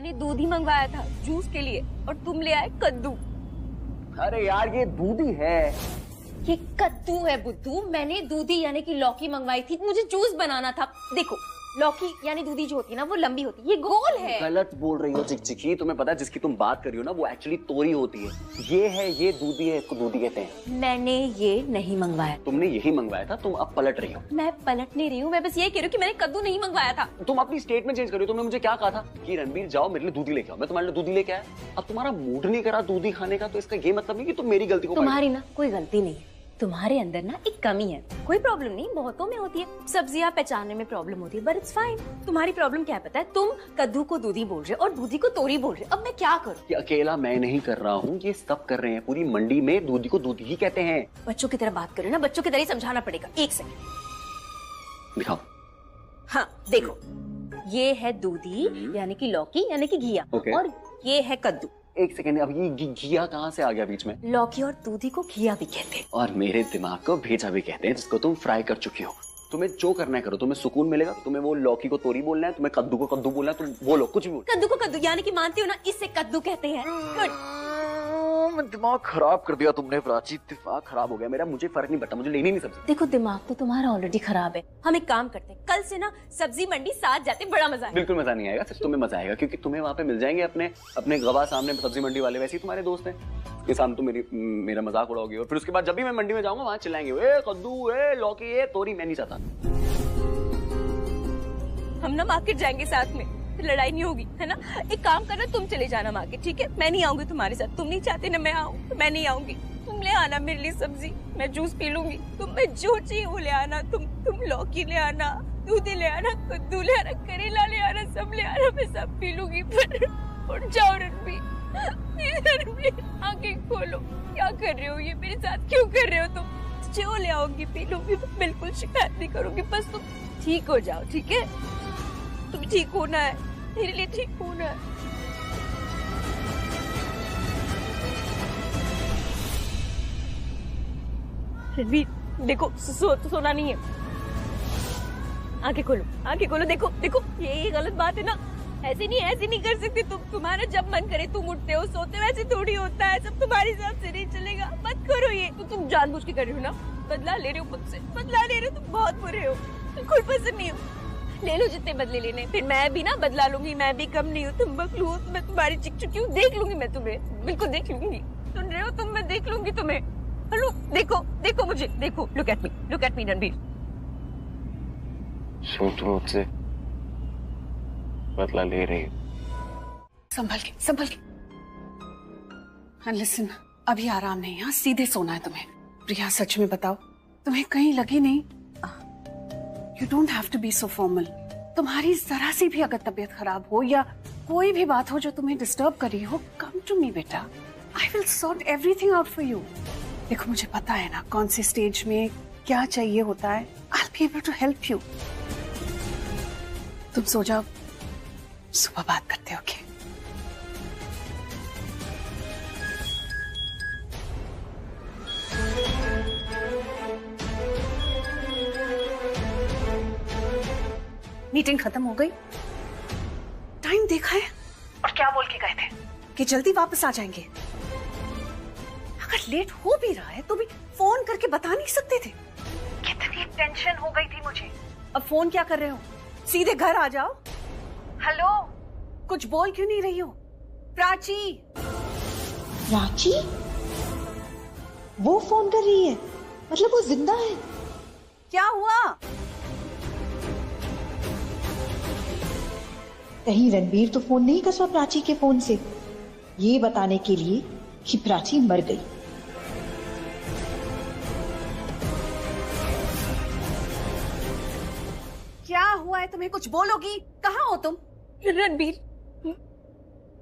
मैंने दूध ही मंगवाया था जूस के लिए और तुम ले आए कद्दू। अरे यार ये दूध ही है। ये कद्दू है बुद्धू। मैंने दूधी यानी कि लौकी मंगवाई थी, मुझे जूस बनाना था। देखो लौकी यानी दूधी जो होती है ना वो लंबी होती है, ये गोल है। गलत बोल रही हो चिकचिकी। तुम्हें पता है जिसकी तुम बात कर रही हो ना वो एक्चुअली तोरी होती है। ये है, ये दूधी है, इसको दूधी कहते हैं। मैंने ये नहीं मंगवाया। तुमने यही मंगवाया था, तुम अब पलट रही हो। मैं पलट नहीं रही हूँ, मैं बस ये कह रही हूँ कि मैंने कद्दू नहीं मंगवाया था। तुम अपनी स्टेटमेंट चेंज कर रही हो। तुमने मुझे क्या कहा था कि रणबीर जाओ मेरे लिए दूधी लेके आओ, मैं तुम्हारे लिए दूधी लेके आया। अब तुम्हारा मूड नहीं करा दूधी खाने का तो इसका ये मतलब नहीं कि तुम मेरी गलती को। तुम्हारी ना कोई गलती नहीं है, तुम्हारे अंदर ना एक कमी है। कोई प्रॉब्लम नहीं, बहुतों में होती है। सब्जियां पहचानने में प्रॉब्लम होती है, बट इट्स फाइन। तुम्हारी प्रॉब्लम क्या है पता है? तुम कद्दू को दूधी बोल रहे हो और दूधी को तोरी बोल रहे हो। अब मैं क्या करूं? ये अकेला मैं नहीं कर रहा हूँ, ये सब कर रहे हैं। पूरी मंडी में दूधी को दूधी ही कहते हैं। बच्चों की तरह बात करो ना, बच्चों की तरह ही समझाना पड़ेगा। एक सेकंड दिखाओ। हाँ देखो, ये है दूधी यानी कि लौकी यानी कि घिया, और ये है कद्दू। एक सेकंड, अब ये घिया कहाँ से आ गया बीच में? लौकी और दूधी को घिया भी कहते हैं और मेरे दिमाग को भेजा भी कहते हैं, जिसको तुम फ्राई कर चुकी हो। तुम्हें जो करना है करो, तुम्हें सुकून मिलेगा। तुम्हें वो लौकी को तोरी बोलना है, तुम्हें कद्दू को कद्दू बोलना है, तुम बोलो कुछ भी बोलो। कद्दू को कद्दू यानी कि मानती हो ना, इससे कद्दू कहते हैं। गुड। दिमाग खराब कर दिया तुमने प्राची, दिमाग खराब हो गया मेरा। मुझे फर्क नहीं पड़ता, मुझे लेनी नहीं सब्जी। देखो दिमाग तो तुम्हारा ऑलरेडी खराब है। हम एक काम करते हैं, कल से ना सब्जी मंडी साथ जाते, बड़ा मजा आएगा। बिल्कुल मजा नहीं आएगा, सिर्फ तुम्हें मजा आएगा क्योंकि तुम्हें वहाँ पे मिल जाएंगे अपने गवाह सामने सब्जी मंडी वाले, वैसे ही तुम्हारे दोस्त हैं। के सामने तुम मेरा मजाक उड़ाओगे और फिर उसके बाद जब भी मैं मंडी में जाऊंगा वहाँ चिल्लाएंगे, ए कद्दू, ए लौकी, ए तोरी। मैं नहीं चाहता। हम ना मार्केट जाएंगे साथ में, फिर लड़ाई नहीं होगी, है ना? एक काम करना, तुम चले जाना मार्केट, ठीक है? मैं नहीं आऊंगी तुम्हारे साथ। तुम नहीं चाहते ना मैं आऊँ, तो मैं नहीं आऊंगी। तुम ले आना मेरे लिए सब्जी, मैं जूस पी लूंगी। तुम्हें जो चाहिए वो ले आना। तुम लौकी ले आना, दूधी ले आना, कद्दू ले आना, करेला ले आना, सब ले आना, मैं सब पी लूंगी। पर उठ जाओ रणबीर, आंखें खोलो। क्या कर रहे हो? ये मेरे साथ क्यों कर रहे हो तुम? जो ले आओगी पी लूंगी, बिल्कुल शिकायत नहीं करूंगी। बस तुम ठीक हो जाओ, ठीक है? तुम ठीक होना है, मेरे लिए ठीक होना है। रणबीर देखो, सोना नहीं है। आंखें खोलो, देखो ये गलत बात है ना। ऐसे नहीं कर सकती तुम। तुम्हारा जब मन करे तुम उठते हो, सोते हो, ऐसे थोड़ी होता है। सब तुम्हारे हिसाब से नहीं चलेगा। मत करो ये। तो तुम जानबूझ के कर रही हो ना, बदला ले रहे हो मुझसे, बदला ले रहे हो। तुम बहुत बुरे हो, बिल्कुल पसंद नहीं हो। ले लो जितने बदले लेने, फिर मैं भी ना बदला लूंगी। मैं भी कम नहीं हूँ, तुम बकलू हो। मैं तुम्हारी चिकचुकी हूँ, देख लूंगी मैं तुम्हें, बिल्कुल देख लूंगी। सुन रहे हो तुम? मैं देख लूंगी तुम्हें। हेलो, देखो मुझे, देखो। Look at me Ranbir. तुम मुझसे बदला ले रही हो? संभल के। लिसन, अभी आराम नहीं, यहाँ सीधे सोना है तुम्हें। प्रिया सच में बताओ, तुम्हें कहीं लगी नहीं? You don't have to be so formal. तुम्हारी जरा सी भी अगर तबीयत खराब हो या कोई भी बात हो जो तुम्हें डिस्टर्ब कर रही हो, come to me बेटा। I will sort everything out for you. देखो मुझे पता है ना कौन सी स्टेज में क्या चाहिए होता है। I'll be able to help you. तुम सो जाओ, सुबह बात करते हो। ओके? मीटिंग खत्म हो गई, टाइम देखा है और क्या बोल के गए थे कि जल्दी वापस आ जाएंगे। अगर लेट हो भी रहा है तो भी फोन करके बता नहीं सकते थे? कितनी टेंशन हो गई थी मुझे। अब फोन क्या कर रहे हो? सीधे घर आ जाओ। हेलो, कुछ बोल क्यों नहीं रही हो? प्राची वो फोन कर रही है? मतलब वो जिंदा है? क्या हुआ? कहीं रणबीर तो फोन नहीं कसा प्राची के फोन से, ये बताने के लिए कि प्राची मर गई। क्या हुआ है तुम्हें? कुछ बोलोगी? कहाँ हो तुम? रणबीर,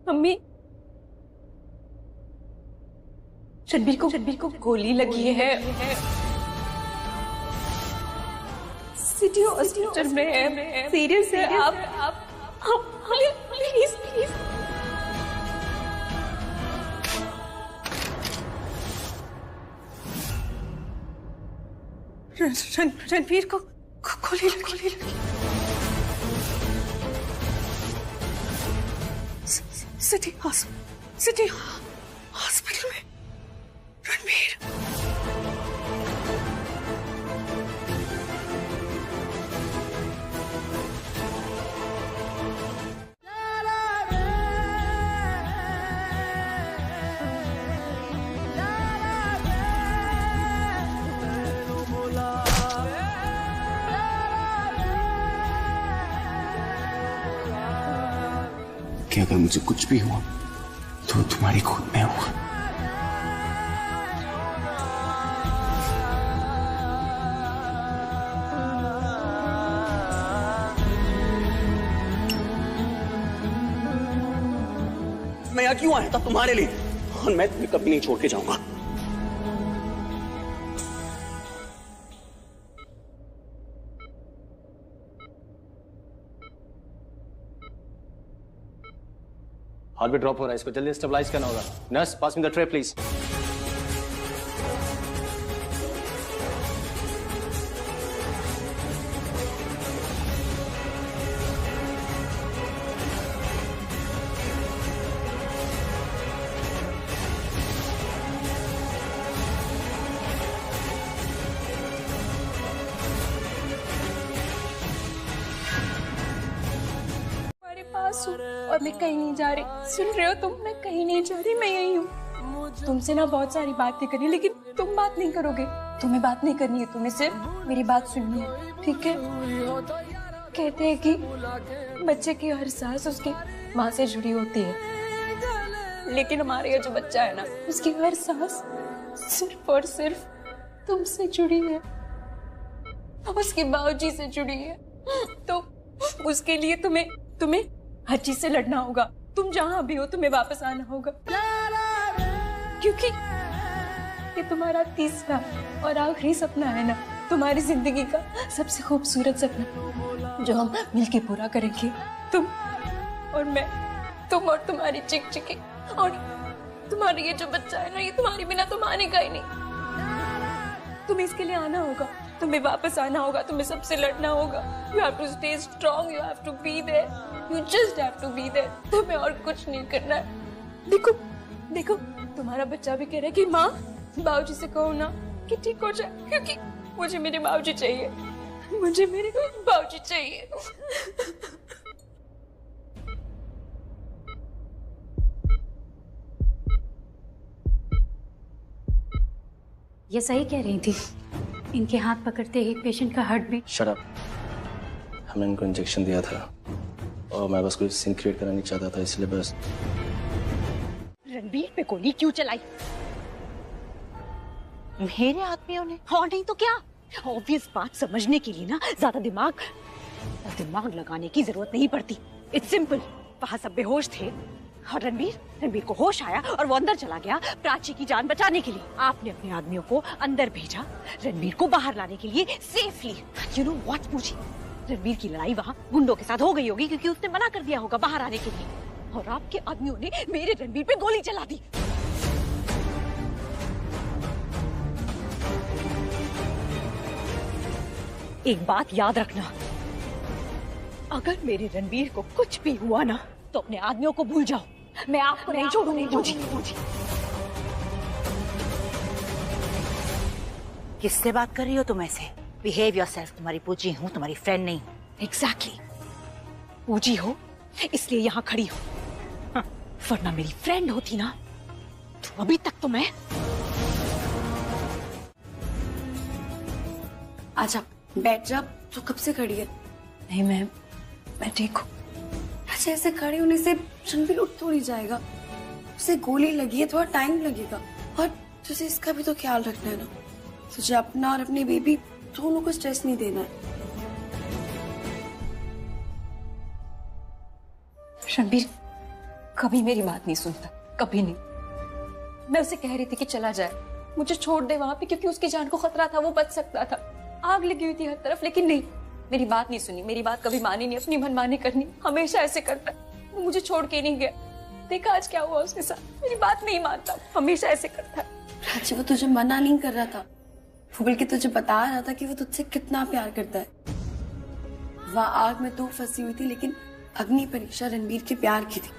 मम्मी, रणबीर को गोली लगी है। सिटी हॉस्पिटल में है, सीरियस है। आप प्लीज रणबीर को गोली लगी। सिटी हॉस्पिटल में रणबीर। कि अगर मुझे कुछ भी हुआ तो तुम्हारी खुद में होगा। मैं यहाँ क्यों आया था? तुम्हारे लिए, और मैं तुम्हें कभी नहीं छोड़ के जाऊंगा। हार्ट बीट ड्रॉप हो रहा है, इसको जल्दी स्टेबलाइज करना होगा। Nurse, pass me the tray please. पास हूँ और मैं कहीं नहीं जा रही। सुन रहे हो तुम? मैं कहीं नहीं जा रही, मैं यही हूँ। तुमसे ना बहुत सारी बातें करनी, लेकिन तुम बात नहीं करोगे। तुम्हें बात नहीं करनी है, तुम्हें सिर्फ मेरी बात सुननी है, ठीक है? कहते हैं कि बच्चे की हर सांस उसकी माँ से जुड़ी होती है, लेकिन हमारे यहाँ जो बच्चा है ना, उसकी हर सांस सिर्फ और सिर्फ तुमसे जुड़ी है, उसके बाबूजी से जुड़ी है। तो उसके लिए तुम्हें हर चीज से लड़ना होगा। तुम जहां भी हो तुम्हें वापस आना होगा, क्योंकि ये तुम्हारा तीसरा और आखिरी सपना है ना, तुम्हारी जिंदगी का सबसे खूबसूरत सपना जो हम मिलके पूरा करेंगे। तुम और मैं, तुम और तुम्हारी चिकचिकी, और तुम्हारा ये जो बच्चा है ना, ये तुम्हारे बिना तो मानेगा ही नहीं। तुम्हें इसके लिए आना होगा, तुम्हें वापस आना होगा, तुम्हें सबसे लड़ना होगा। You have to stay strong, you have to be there, you just have to be there। तुम्हें और कुछ नहीं करना है। देखो, तुम्हारा बच्चा भी कह रहा है कि माँ, बाबूजी से कहो ना कि ठीक हो जाए, क्योंकि मुझे मेरे बाबूजी चाहिए, मुझे मेरे बाबूजी चाहिए। ये सही कह रही थी, इनके हाथ पकड़ते एक पेशेंट का हार्ट बीट। Shut up. हमने इनको इंजेक्शन दिया था और मैं बस कोई सीन क्रिएट करना नहीं चाहता था, इसलिए बस। रणबीर पे गोली क्यों चलाई? मेरे आदमियों ने? और नहीं तो क्या? ऑब्वियस बात समझने के लिए ना ज्यादा दिमाग लगाने की जरूरत नहीं पड़ती। It's simple. वहां सब बेहोश थे और रणबीर को होश आया और वो अंदर चला गया प्राची की जान बचाने के लिए। आपने अपने आदमियों को अंदर भेजा रणबीर को बाहर लाने के लिए सेफली। यू नो व्हाट पूछी? रणबीर की लड़ाई वहाँ गुंडों के साथ हो गई होगी, क्योंकि उसने मना कर दिया होगा बाहर आने के लिए, और आपके आदमियों ने मेरे रणबीर पे गोली चला दी। एक बात याद रखना, अगर मेरे रणबीर को कुछ भी हुआ ना, तो अपने आदमियों को भूल जाओ, मैं आपको नहीं छोड़ूंगी। किससे बात कर रही हो तुम ऐसे? Behave yourself. तुम्हारी पूजी हूँ, तुम्हारी फ्रेंड नहीं हूँ। एग्जैक्टली। पूजी हो इसलिए यहाँ खड़ी हो, वरना मेरी फ्रेंड होती ना तो अभी तक तो मैं। आजा, बैठ जा। तो कब से खड़ी है? नहीं, मैं ठीक हूँ। ऐसे ऐसे खड़े होने से रणबीर उठ थोड़ी जाएगा। उसे गोली लगी है, थोड़ा टाइम लगेगा, और तुझे इसका भी तो ख्याल रखना है ना। तुझे अपना और अपनी बेबी दोनों को स्ट्रेस नहीं देना है। रणबीर कभी मेरी बात नहीं सुनता, कभी नहीं। मैं उसे कह रही थी कि चला जाए, मुझे छोड़ दे वहां पे, क्योंकि उसकी जान को खतरा था, वो बच सकता था। आग लगी हुई थी हर तरफ, लेकिन नहीं, मेरी बात नहीं सुनी, मेरी बात कभी मानी नहीं, अपनी मनमानी करनी, हमेशा ऐसे करता है। वो मुझे छोड़ के नहीं गया। देखा आज क्या हुआ उसके साथ, मेरी बात नहीं मानता, हमेशा ऐसे करता है। प्राची, वो तुझे मना नहीं कर रहा था, वो बल्कि तुझे बता रहा था कि वो तुझसे कितना प्यार करता है। वहाँ आग में तो फंसी हुई थी, लेकिन अग्नि परीक्षा रणबीर के प्यार की थी।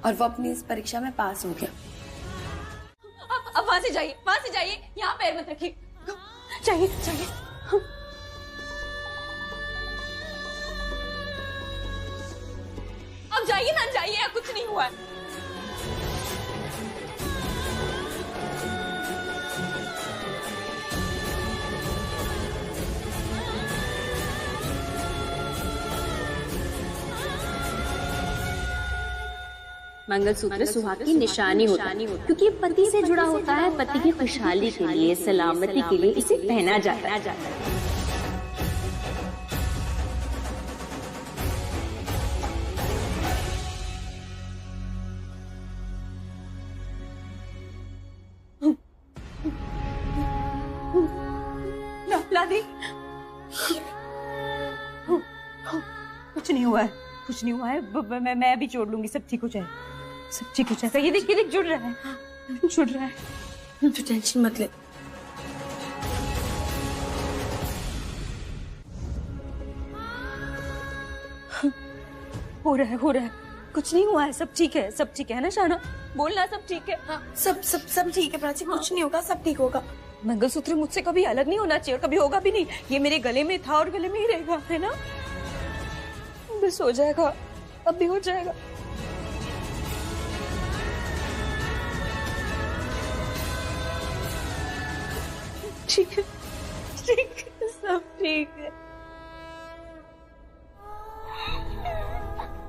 और वो अपनी इस परीक्षा में पास हो गया। अब वहां से जाइए, वहां से जाइए, यहाँ पैर मत रखिए। जाइए जाइए। अब जाइए ना, जाइए, कुछ नहीं हुआ है। मंगलसूत्र सुहाग की निशानी होता है क्योंकि पति से जुड़ा होता है, पति की खुशहाली के लिए, सलामती के लिए इसे पहना जाता है। लादी, कुछ नहीं हुआ है, कुछ नहीं हुआ है। मैं अभी जोड़ लूंगी, सब ठीक हो जाए, सब ठीक हो जाएगा। ये देख जुड़ रहा है, जुड़ रहा है। तो टेंशन मत ले। हो रहा है, कुछ नहीं हुआ है, सब ठीक है, सब ठीक है ना शाना? बोलना सब ठीक है। हाँ, सब ठीक है प्राची, कुछ नहीं होगा, सब ठीक होगा। मंगलसूत्र मुझसे कभी अलग नहीं होना चाहिए और कभी होगा भी नहीं। ये मेरे गले में था और गले में ही रहेगा, है ना? बस हो जाएगा, अब भी हो जाएगा। ठीक है, सब ठीक है।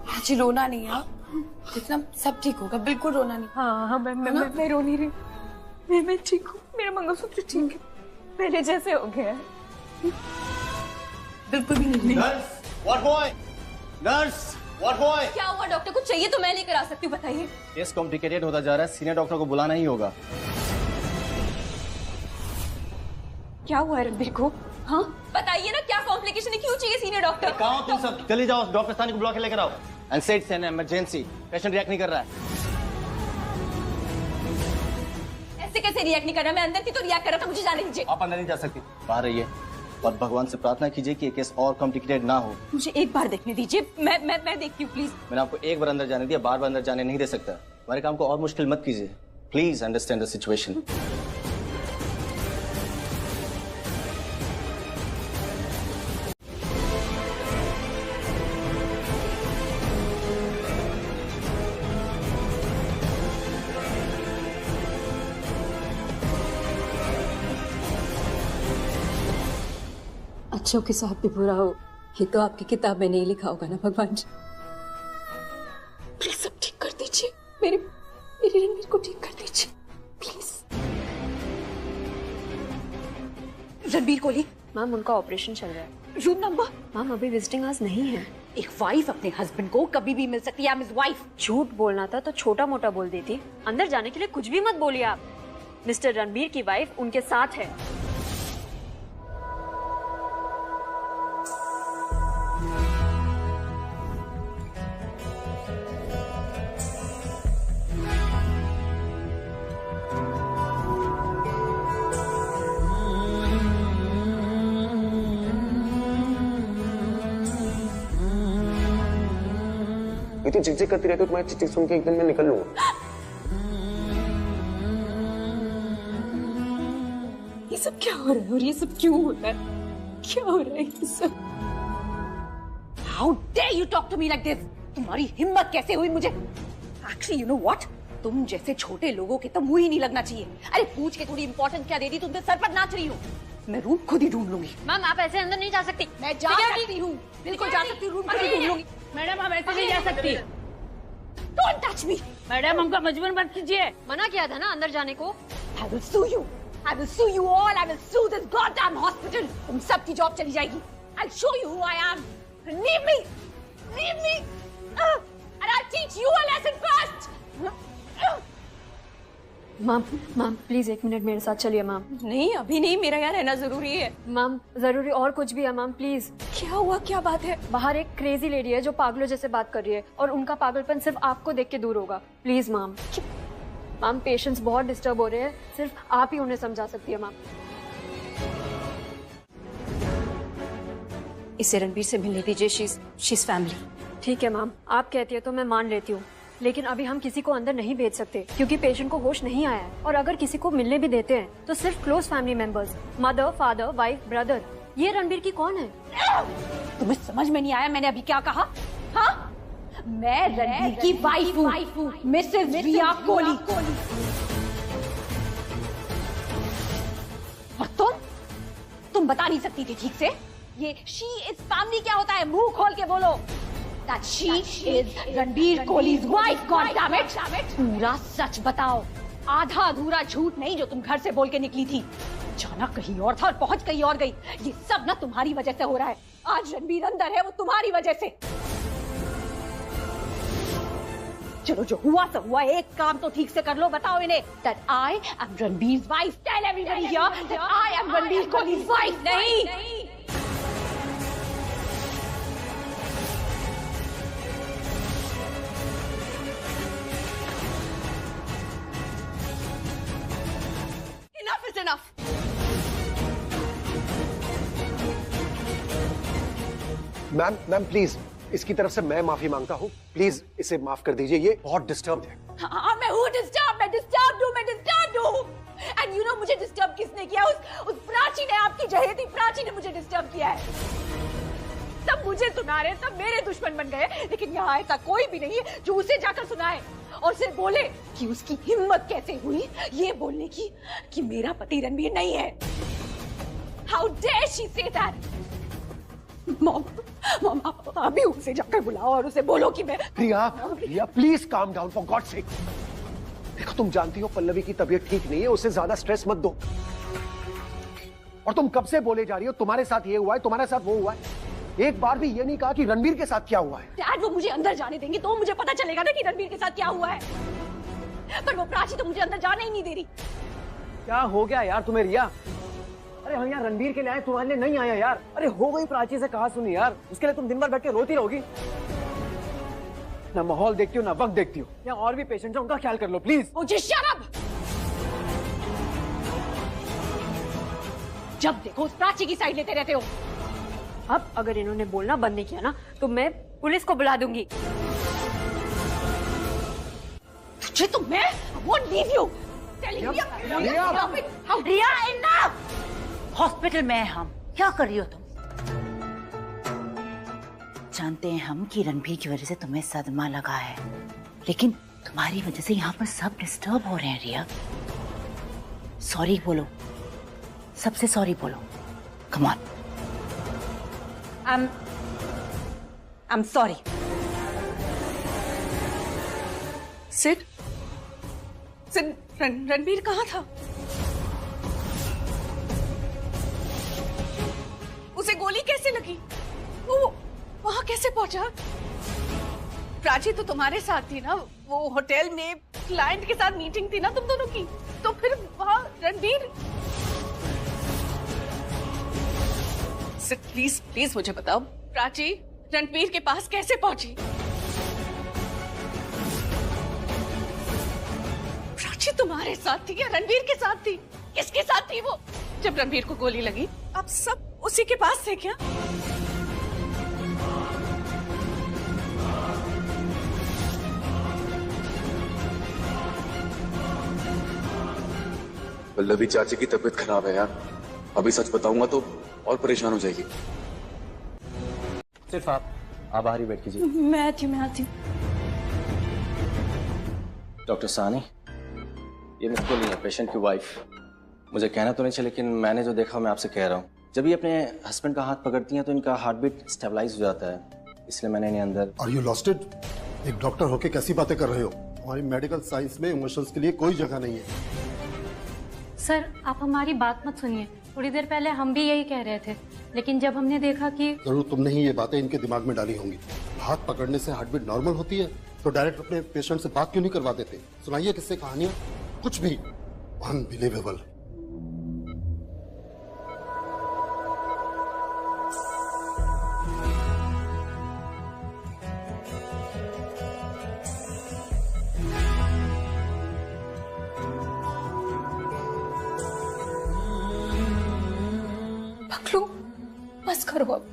प्राची रोना नहीं है, जितना सब ठीक होगा, बिल्कुल रोना नहीं। हाँ, मैं रो नहीं रही, मैं ठीक हूँ, मेरा मंगलसूत्र ठीक है, पहले जैसे हो गया है, बिल्कुल भी नहीं। Nurse, what boy? क्या हुआ डॉक्टर? कुछ चाहिए तो मैं लेकर आ सकती हूँ, बताइए। केस कॉम्प्लिकेटेड होता जा रहा है, सीनियर डॉक्टर को बुलाना ही होगा। क्या हुआ है रणबीर को? हाँ बताइए ना, क्या कॉम्प्लिकेशन है, क्यों चाहिए सीनियर डॉक्टर? कहाँ तुम सब? चले जाओ, डॉक्टर सानी को बुला के लेकर आओ। एंड से it's an emergency, patient react नहीं कर रहा है। ऐसे कैसे रिएक्ट नहीं कर रहा? मैं अंदर थी तो रिएक्ट कर रहा था, मुझे जाने दीजिए। आप अंदर नहीं जा सकती, बाहर रहिए और भगवान से प्रार्थना कीजिए कि ये केस और कॉम्प्लिकेटेड ना हो। मुझे एक बार देखने दीजिए, मैं देखती हूँ प्लीज। मैंने आपको एक बार अंदर जाने दिया, बार बार अंदर जाने नहीं दे सकता। हमारे काम को और मुश्किल मत कीजिए, प्लीज अंडरस्टैंड द सिचुएशन। अच्छों के साथ भी बुरा हो, ये तो आपकी किताब में नहीं लिखा होगा ना भगवान जी। प्लीज सब ठीक कर दीजिए, मेरे रणबीर को ठीक कर दीजिए प्लीज। रणबीर कोहली मैम, उनका ऑपरेशन चल रहा है। Room number? मैम अभी विजिटिंग आवर्स नहीं है। एक वाइफ अपने हस्बैंड को कभी भी मिल सकती है। I am his wife. झूठ बोलना था तो छोटा मोटा बोल देती। अंदर जाने के लिए कुछ भी मत बोलिए आप। मिस्टर रणबीर की वाइफ उनके साथ है। इतनी चिकचिक करती रहती हो, तुम्हारी चिकचिक सुन के एक दिन मैं निकल लूंगा। ये सब क्या हो रहा है और ये सब क्यों हो रहा है? क्या हो रहा है ये सब? How dare you talk to me like this? तुम्हारी हिम्मत कैसे हुई मुझे? Actually, you know what? तुम जैसे छोटे लोगों के तो मुंह ही नहीं लगना चाहिए। अरे पूछ के थोड़ी इंपॉर्टेंट क्या दे दी, तुम तो सर पर नाच रही हो। मैं रूम खुद ही ढूंढ लूंगी। मैम आप ऐसे अंदर नहीं जा सकती। मैं जा सकती हूँ, बिल्कुल जा सकती हूँ, रूम खुद ही ढूंढ लूंगी। मैडम हम ऐसे नहीं जा सकती। Don't touch me. मैडम हमको मजबूर मत कीजिए। मना किया था ना अंदर जाने को। I will sue you. I will sue you all. I will sue this goddamn hospital. तुम सबकी जॉब चली जाएगी। I'll show you who I am. Leave me. Leave me. And I'll teach you a lesson first. Ma'am please 1 minute मेरे साथ चलिए ma'am. नहीं अभी नहीं, मेरा यहाँ रहना जरूरी है। मैम जरूरी और कुछ भी है मैम, प्लीज। क्या हुआ, क्या बात है? बाहर एक क्रेजी लेडी है जो पागलों जैसे बात कर रही है और उनका पागलपन सिर्फ आपको देख के दूर होगा। Please ma'am. मैम पेशेंट्स बहुत डिस्टर्ब हो रहे हैं, सिर्फ आप ही उन्हें समझा सकती है मैम। इसे रणबीर से मिलने दीजिए, शीज फैमिली। ठीक है मैम, आप कहती है तो मैं मान लेती हूँ, लेकिन अभी हम किसी को अंदर नहीं भेज सकते क्योंकि पेशेंट को होश नहीं आया है। और अगर किसी को मिलने भी देते हैं तो सिर्फ close family members, mother, father, wife, brother. ये रणबीर की कौन है? तुम्हें समझ में नहीं आया मैंने अभी क्या कहा? हाँ, मैं रणबीर की वाइफ हूँ, मिसेस रिया कोहली। और तुम बता नहीं सकती थी ठीक से? ये शी इज फैमिली क्या होता है? मुंह खोल के बोलो। That she is Ranbir Kohli's wife, God damn it! पूरा सच बताओ, आधा अधूरा झूठ नहीं जो तुम घर से बोल के निकली थी। जाना कहीं और था और पहुंच कहीं और गई। ये सब ना तुम्हारी वजह से हो रहा है। आज रणबीर अंदर है वो तुम्हारी वजह से। चलो जो हुआ तो हुआ, एक काम तो ठीक से कर लो। बताओ इन्हें that I am Ranbir's wife. Tell everybody here that I am Ranbir Kohli's wife. नहीं। Enough is enough. Ma'am please, इसकी तरफ से मैं माफी मांगता हूँ। प्लीज इसे माफ कर दीजिए, ये बहुत डिस्टर्ब है। हाँ, मैं हूँ डिस्टर्ब, मैं डिस्टर्ब हूँ। एंड यू नो मुझे डिस्टर्ब किसने किया? उस प्राची ने, आपकी जहेती प्राची ने मुझे डिस्टर्ब किया है। सब मुझे सुना रहे, सब मेरे दुश्मन बन गए, लेकिन यहाँ ऐसा कोई भी नहीं है जो उसे जाकर सुनाए और उसे बोले कि उसकी हिम्मत कैसे हुई ये बोलने की कि मेरा पति रणबीर नहीं है। How dare she say that? Mom, आप अभी उसे जाकर बुलाओ और उसे बोलो कि मैं। Priya please calm down for God sake. देखो तुम जानती हो पल्लवी की तबीयत ठीक नहीं है, उसे ज्यादा स्ट्रेस मत दो। और तुम कब से बोले जा रही हो तुम्हारे साथ ये हुआ है, तुम्हारे साथ वो हुआ है। एक बार भी ये नहीं कहा कि रणबीर के साथ क्या हुआ है। डैड वो मुझे अंदर जाने देंगे तो मुझे पता चलेगा ना कि रणबीर के साथ क्या हुआ है। पर वो प्राची तो मुझे अंदर जाने ही नहीं दे रही। क्या हो गया यार तुम्हें रिया? अरे हम यहाँ रणबीर के लिए आए, तुम्हारे लिए नहीं आया यार। अरे हो गई प्राची से कहा सुनी यार, उसके लिए तुम दिन भर बैठ के रोती रहोगी? ना माहौल देखती हो ना वक्त देखती हो। यहाँ और भी पेशेंट है, उनका ख्याल कर लो प्लीज। मुझे शट अप। जब देखो उस प्राची की साइड लेते रहते हो। अब अगर इन्होंने बोलना बंद नहीं किया ना तो मैं पुलिस को बुला दूंगी। तुझे तो मैं won't leave you. Riya enough. Hospital में हम क्या कर रही हो तुम? जानते हैं हम कि रणबीर की वजह से तुम्हें सदमा लगा है, लेकिन तुम्हारी वजह से यहाँ पर सब डिस्टर्ब हो रहे हैं। रिया सॉरी बोलो, सबसे सॉरी बोलो। Come on. I'm sorry. Sid Ranbir कहाँ था? उसे गोली कैसे लगी? वो वहां कैसे पहुंचा? प्राची तो तुम्हारे साथ थी ना, वो होटल में क्लाइंट के साथ मीटिंग थी ना तुम दोनों की, तो फिर वहां रणबीर। सिड प्लीज मुझे बताओ, प्राची रणबीर के पास कैसे पहुंची? प्राची तुम्हारे साथ थी या रणबीर के साथ थी? किसके साथ थी वो? जब रणबीर को गोली लगी आप सब उसी के पास थे क्या? पल्लवी चाची की तबीयत खराब है यार, अभी सच बताऊंगा तो और परेशान हो जाएगी। सिर्फ आप बाहर ही बैठ कीजिए। मैं आती हूँ। डॉक्टर सानी, ये मुझको नहीं है, पेशेंट की वाइफ। मुझे कहना तो नहीं चाहिए लेकिन मैंने जो देखा मैं आपसे कह रहा हूँ। जब ये अपने हस्बैंड का हाथ पकड़ती हैं तो इनका हार्ट बीट स्टेबलाइज हो जाता है, इसलिए मैंने इन्हें अंदर। Are you lost it? एक डॉक्टर होके कैसी बातें कर रहे हो? हमारी मेडिकल साइंस में इमोशंस के लिए कोई जगह नहीं है। सर आप हमारी बात मत सुनिए, थोड़ी देर पहले हम भी यही कह रहे थे, लेकिन जब हमने देखा कि जरूर तुमने ही ये बातें इनके दिमाग में डाली होंगी। हाथ पकड़ने से हार्ट बीट नॉर्मल होती है तो डायरेक्ट अपने पेशेंट से बात क्यों नहीं करवा देते? सुनाइए किससे कहानियां, कुछ भी। अनबिलीवेबल। पकड़ो, बस करो अब,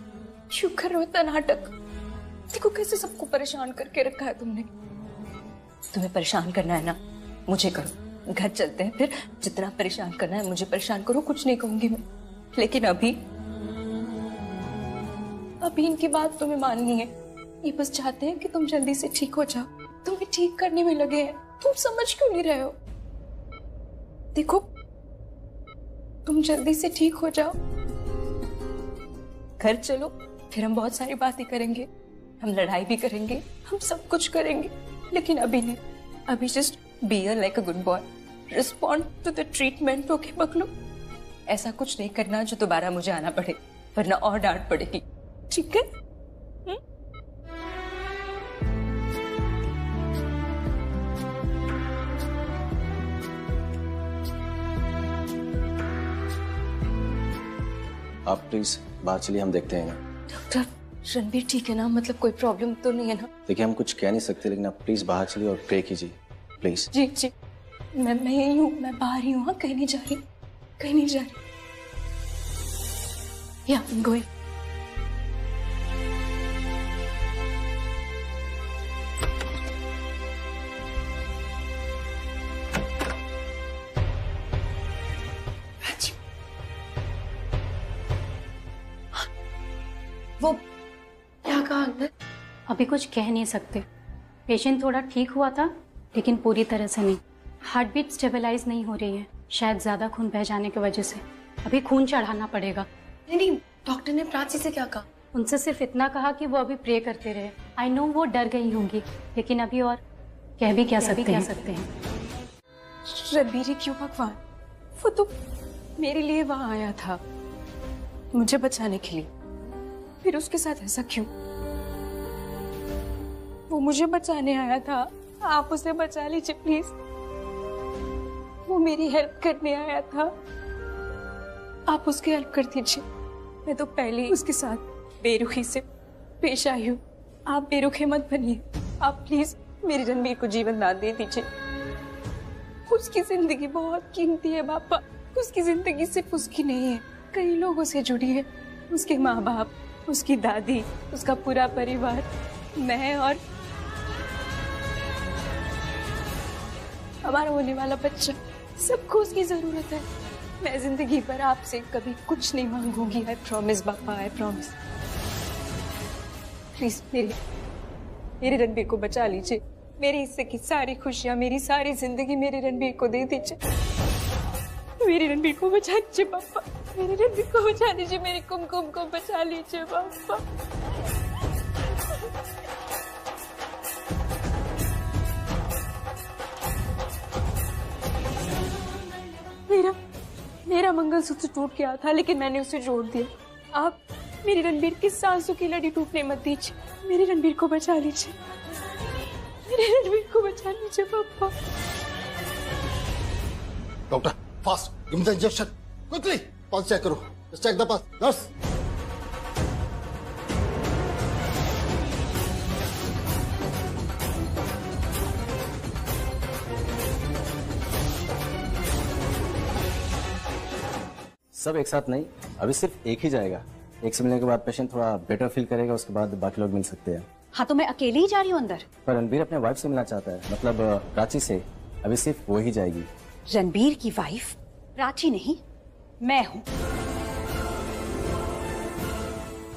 क्यों कर रहे हो इतना नाटक? देखो कैसे सबको परेशान करके रखा है तुमने। तुम्हें परेशान करना है ना, मुझे करो, घर चलते हैं, फिर जितना परेशान करना है मुझे परेशान करो, कुछ नहीं कहूंगी मैं। लेकिन अभी इनकी बात तुम्हें माननी है। ये बस चाहते हैं कि तुम जल्दी से ठीक हो जाओ, तुम्हें ठीक करने में लगे हैं। तुम समझ क्यों नहीं रहे हो? देखो, तुम जल्दी से ठीक हो जाओ, घर चलो, फिर हम बहुत सारी बातें करेंगे, हम लड़ाई भी करेंगे, हम सब कुछ करेंगे। लेकिन अभी नहीं, अभी just be like a good boy, respond to the treatment. Okay पकड़ो, ऐसा कुछ नहीं करना जो दोबारा मुझे आना पड़े, वरना और डांट पड़ेगी, ठीक है? आप प्लीज बाहर चलिए, हम देखते हैं ना। डॉक्टर, रणबीर ठीक है ना? मतलब कोई प्रॉब्लम तो नहीं है ना? देखिए, हम कुछ कह नहीं सकते, लेकिन आप प्लीज बाहर चलिए और प्रे कीजिए प्लीज। जी जी, मैं यही हूँ, मैं बाहर ही हूँ। हाँ, कहीं नहीं जा रही, कहीं नहीं जा रही। या गोइंग। वो क्या कहा अंदर? अभी कुछ कह नहीं सकते। पेशेंट थोड़ा ठीक हुआ था, लेकिन पूरी तरह से नहीं। हार्ट बीट स्टेबलाइज नहीं हो रही है, शायद ज्यादा खून बह जाने की वजह से। अभी खून चढ़ाना पड़ेगा। नहीं, डॉक्टर ने प्राची से क्या कहा? उनसे सिर्फ इतना कहा कि वो अभी प्रे करते रहे। आई नो वो डर गई होंगी, लेकिन अभी और कह भी क्या सकते हैं। रणबीर, क्यों भगवान, वो तो मेरे लिए वहां आया था, मुझे बचाने के लिए, फिर उसके साथ ऐसा क्यों? वो मुझे बचाने आया था, आप उसे बचा लीजिए प्लीज। वो मेरी हेल्प करने आया था, आप उसकी हेल्प कर दीजिए। मैं तो पहले ही उसके साथ बेरुखी से पेश आई हूँ, आप बेरुखे मत बनिए। आप प्लीज मेरे रणबीर को जीवन दान दे दीजिए। उसकी जिंदगी बहुत कीमती है पापा, उसकी जिंदगी सिर्फ उसकी नहीं है, कई लोगों से जुड़ी है। उसके माँ बाप, उसकी दादी, उसका पूरा परिवार, मैं और हमारा होने वाला बच्चा, सबको उसकी जरूरत है। मैं जिंदगी भर आपसे कभी कुछ नहीं मांगूंगी। आई प्रॉमिस पापा, आई प्रॉमिस। प्लीज मेरे रणबीर को बचा लीजिए। मेरी हिस्से की सारी खुशियां, मेरी सारी जिंदगी मेरे रणबीर को दे दीजिए। मेरे रणबीर को बचा लीजिए पापा, मेरे रणबीर को बचा लीजिए, मेरे कुमकुम को बचा लीजिए पापा। मेरा मंगलसूत्र टूट गया था, लेकिन मैंने उसे जोड़ दिया। आप मेरे रणबीर की सांसों की लड़ी टूटने मत दीजिए। मेरे रणबीर को बचा लीजिए, मेरे रणबीर को बचा लीजिए पापा। Doctor, fast, give me the injection quickly. Pulse check करो, चेक द पल्स। नर्स, सब एक साथ नहीं, अभी सिर्फ एक ही जाएगा। एक से मिलने के बाद पेशेंट थोड़ा बेटर फील करेगा, उसके बाद बाकी लोग मिल सकते हैं। हाँ, तो मैं अकेले ही जा रही हूँ अंदर। पर रणबीर अपने वाइफ से मिलना चाहता है, मतलब प्राची से। अभी सिर्फ वो ही जाएगी। रणबीर की वाइफ प्राची नहीं, मैं हूँ,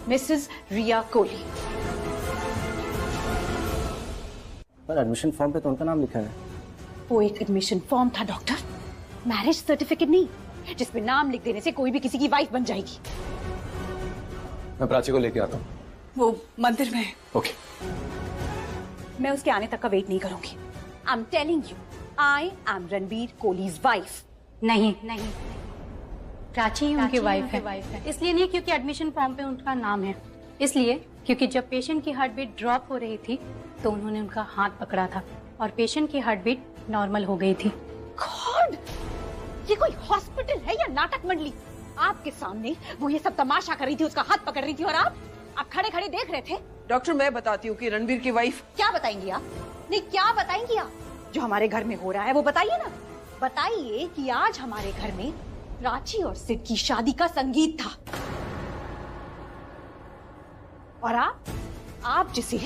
मिसेस रिया कोहली। पर एडमिशन फॉर्म पे तो उनका नाम लिखा है। वो एक एडमिशन फॉर्म था डॉक्टर, मैरिज सर्टिफिकेट नहीं, जिसपे नाम लिख देने से कोई भी किसी की वाइफ बन जाएगी। मैं प्राची को लेके आता हूँ। वो मंदिर में। ओके। मैं उसके आने तक का वेट नहीं करूंगी। I am telling you, I am Ranbir Kohli's wife. नहीं, प्राची ही उनकी वाइफ है। इसलिए नहीं क्योंकि एडमिशन फॉर्म पे उनका नाम है, इसलिए क्योंकि जब पेशेंट की हार्ट बीट ड्रॉप हो रही थी तो उन्होंने उनका हाथ पकड़ा था और पेशेंट की हार्ट बीट नॉर्मल हो गई थी। गॉड, ये कोई हॉस्पिटल है या नाटक मंडली? आपके सामने वो ये सब तमाशा कर रही थी, उसका हाथ पकड़ रही थी और आप खड़े खड़े देख रहे थे। डॉक्टर, मैं बताती हूँ कि रणबीर की वाइफ। क्या बताएंगी आप? नहीं, क्या बताएंगी आप? जो हमारे घर में हो रहा है वो बताइए ना। बताइए कि आज हमारे घर में प्राची और सिड की शादी का संगीत था, और आप जिसे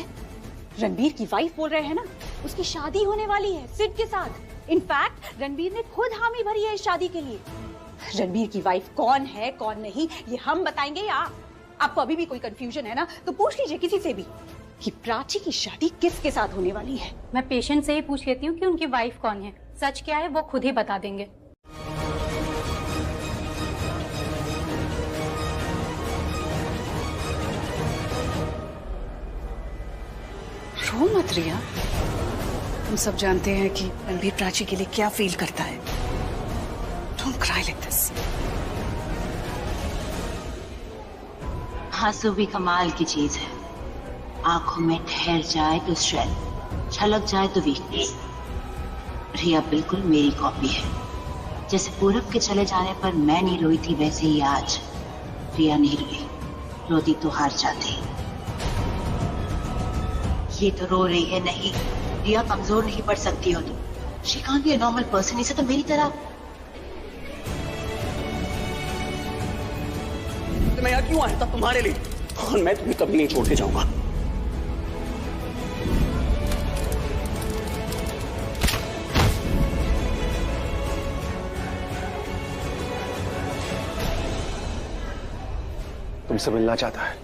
रणबीर की वाइफ बोल रहे हैं ना, उसकी शादी होने वाली है सिड के साथ। इनफैक्ट रणबीर ने खुद हामी भरी है इस शादी के लिए। रणबीर की वाइफ कौन है कौन नहीं ये हम बताएंगे या आपको अभी भी कोई कंफ्यूजन है ना तो पूछ लीजिए किसी से भी कि प्राची की शादी किसके साथ होने वाली है। मैं पेशेंट से ही पूछ लेती हूँ कि उनकी वाइफ कौन है। सच क्या है वो खुद ही बता देंगे। रो मत रिया, हम सब जानते हैं कि रणबीर प्राची के लिए क्या फील करता है। Don't cry like this. आंसू भी कमाल की चीज है। आंखों में ठहर जाए तो स्ट्रेंथ, छलक जाए तो वीकनेस। रिया बिल्कुल मेरी कॉपी है। जैसे पूरब के चले जाने पर मैं नहीं रोई थी वैसे ही आज रिया नहीं रोई। रोती तो हार जाती। ये तो रो रही है नहीं, रिया कमजोर नहीं पड़ सकती हो तुम। She can't be a normal person. इसे तो मेरी तरह मैं यहाँ क्यों आया था तुम्हारे लिए, और मैं तुम्हें कभी नहीं छोड़ के जाऊंगा। तुमसे मिलना चाहता है।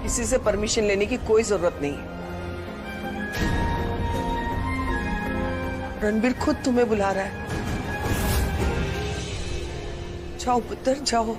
किसी से परमिशन लेने की कोई जरूरत नहीं है। रणबीर खुद तुम्हें बुला रहा है। जाओ पुत्र जाओ।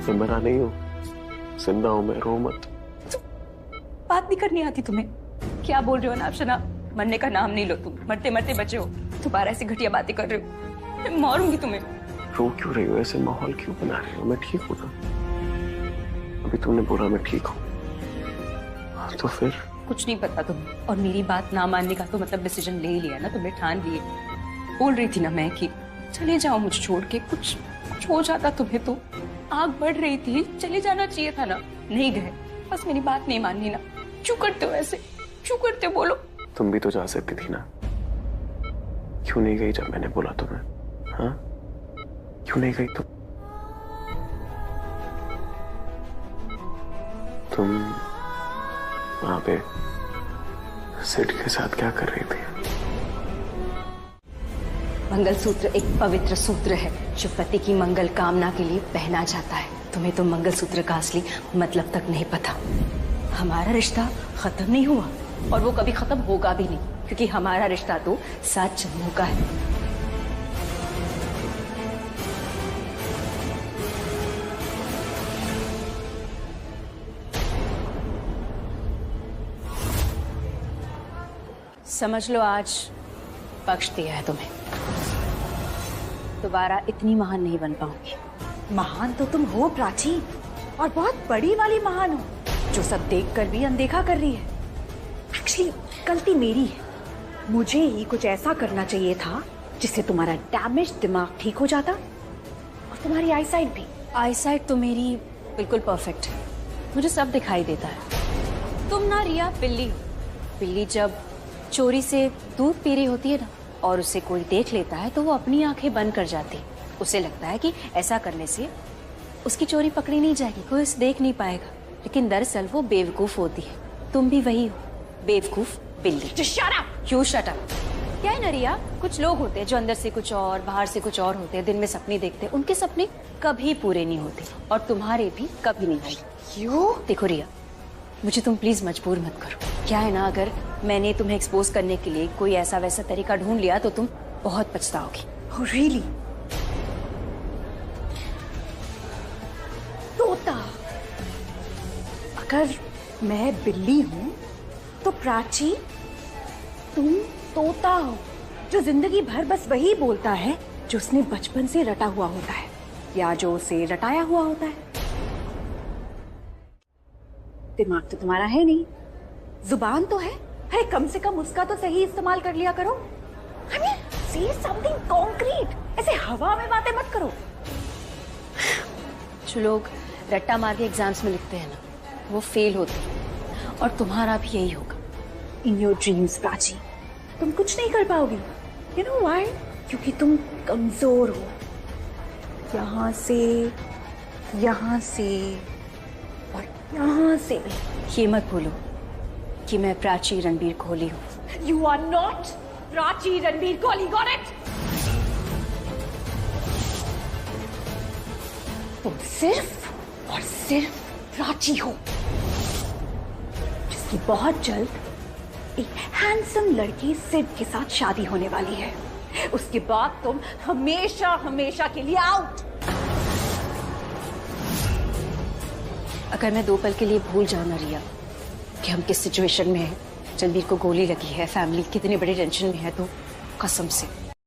मैं मरा नहीं हूँ, जिंदा हूँ मैं। रो मत। बात नहीं करनी आती तुम्हें? क्या बोल रहे हो नाफशना? मरने का नाम नहीं लो तुम। मरते मरते बचे हो, दोबारा ऐसी घटिया बातें कर रहे हो। मैं मारूंगी तुम्हें। रो क्यों रही हो? ऐसे माहौल क्यों बना रही हो? मैं ठीक हूँ ना। अभी तुमने बोला मैं ठीक हूँ, तो फिर कुछ नहीं पता तुम्हें। और मेरी बात ना मानने का तो मतलब डिसीजन ले ही लिया ना तुमने, ठान लिए। बोल रही थी ना मैं कि चले जाओ मुझे छोड़ के, कुछ हो जाता तुम्हें तो। आग बढ़ रही थी, चले जाना चाहिए था ना, नहीं गए। बस मेरी बात नहीं माननी ना। क्यों करते हो ऐसे? क्यों करते हो बोलो? तुम भी तो जा सकती थी ना, क्यों नहीं गई जब मैंने बोला तुम्हें? हाँ, क्यों नहीं गई तुम वहां पे सिड के साथ क्या कर रही थी? मंगलसूत्र एक पवित्र सूत्र है जो पति की मंगल कामना के लिए पहना जाता है। तुम्हें तो मंगलसूत्र का असली मतलब तक नहीं पता। हमारा रिश्ता खत्म नहीं हुआ और वो कभी खत्म होगा भी नहीं, क्योंकि हमारा रिश्ता तो 7 जन्मों का है। समझ लो आज बख्श दिया है तुम्हें। दोबारा इतनी महान नहीं बन पाऊंगी। महान तो तुम हो प्राची, और बहुत बड़ी वाली महान हो, जो सब देखकर भी अनदेखा कर रही है। एक्चुअली गलती मेरी है। मुझे ही कुछ ऐसा करना चाहिए था जिससे तुम्हारा डैमेज दिमाग ठीक हो जाता और तुम्हारी आईसाइट भी। आईसाइट तो मेरी बिल्कुल परफेक्ट है, मुझे सब दिखाई देता है। तुम ना रिया बिल्ली हो। बिल्ली जब चोरी से दूध पी रही होती है ना, और उसे कोई देख लेता है तो वो अपनी आंखें बंद कर जाती। उसे लगता है कि ऐसा करने से उसकी चोरी पकड़ी नहीं जाएगी, कोई उसे देख नहीं पाएगा। लेकिन दरअसल वो बेवकूफ होती है। तुम भी वही हो, बेवकूफ बिल्ली। Just shut up! क्यों शट अप? क्या है ना रिया, कुछ लोग होते हैं जो अंदर से कुछ और बाहर से कुछ और होते हैं, दिन में सपने देखते हैं, उनके सपने कभी पूरे नहीं होते और तुम्हारे भी कभी नहीं होते। क्यों? देखो रिया, मुझे तुम प्लीज मजबूर मत करो। क्या है ना, अगर मैंने तुम्हें एक्सपोज करने के लिए कोई ऐसा वैसा तरीका ढूंढ लिया तो तुम बहुत पछताओगी। Oh, really? तोता। अगर मैं बिल्ली हूं तो प्राची तुम तोता हो जो जिंदगी भर बस वही बोलता है जो उसने बचपन से रटा हुआ होता है या जो उसे रटाया हुआ होता है। दिमाग तो तुम्हारा है नहीं, जुबान तो है। अरे कम से कम उसका तो सही इस्तेमाल कर लिया करो। I mean, say something concrete. ऐसे हवा में बातें मत करो। जो लोग रट्टा मार के एग्जाम्स में लिखते हैं ना, वो फेल होते हैं और तुम्हारा भी यही होगा। In your dreams, प्राची, तुम कुछ नहीं कर पाओगी। You know why? क्योंकि तुम कमजोर हो। यहाँ से और यहाँ से भी। ये मत भूलो कि मैं प्राची रणबीर कोहली हूँ। You are not Prachi Ranbir Kohli, got it? तुम सिर्फ और सिर्फ प्राची हो, जिसकी बहुत जल्द एक हैंडसम लड़की सिड के साथ शादी होने वाली है। उसके बाद तुम हमेशा हमेशा के लिए आउट। अगर मैं 2 पल के लिए भूल जाऊं ना रिया कि हम किस सिचुएशन में हैं, रणबीर को गोली लगी है, फैमिली कितने बड़े टेंशन में है, तो कसम से